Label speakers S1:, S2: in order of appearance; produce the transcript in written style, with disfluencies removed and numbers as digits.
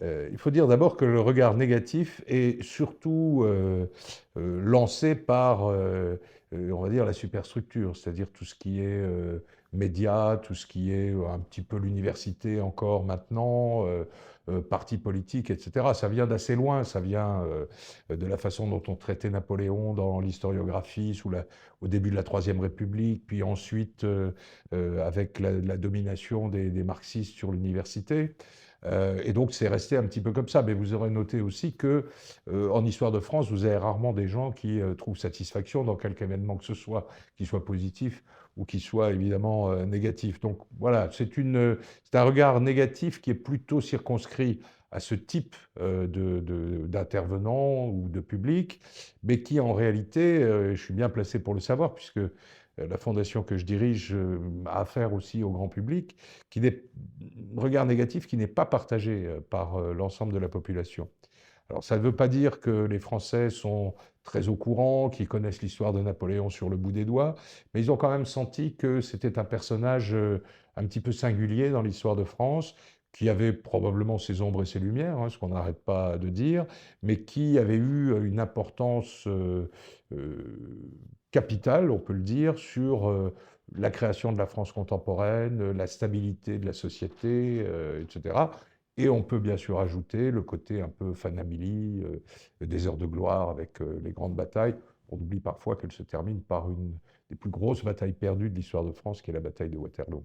S1: Il faut dire d'abord que le regard négatif est surtout lancé par, on va dire, la superstructure, c'est-à-dire tout ce qui est médias, tout ce qui est un petit peu l'université encore maintenant, partis politiques, etc. Ça vient d'assez loin, ça vient de la façon dont on traitait Napoléon dans l'historiographie au début de la Troisième République, puis ensuite avec la domination des marxistes sur l'université. Et donc c'est resté un petit peu comme ça. Mais vous aurez noté aussi que en histoire de France, vous avez rarement des gens qui trouvent satisfaction dans quelque événement que ce soit, qui soit positif ou qui soit évidemment négatif. Donc voilà, c'est un regard négatif qui est plutôt circonscrit à ce type d'intervenants ou de public, mais qui en réalité, je suis bien placé pour le savoir, puisque la fondation que je dirige a affaire aussi au grand public, qui n'est regard négatif qui n'est pas partagé par l'ensemble de la population. Alors ça ne veut pas dire que les Français sont très au courant, qu'ils connaissent l'histoire de Napoléon sur le bout des doigts, mais ils ont quand même senti que c'était un personnage un petit peu singulier dans l'histoire de France, qui avait probablement ses ombres et ses lumières, hein, ce qu'on n'arrête pas de dire, mais qui avait eu une importance capitale, on peut le dire, sur la création de la France contemporaine, la stabilité de la société, etc. Et on peut bien sûr ajouter le côté un peu fanamili, des heures de gloire avec les grandes batailles. On oublie parfois qu'elle se termine par une des plus grosses batailles perdues de l'histoire de France, qui est la bataille de Waterloo.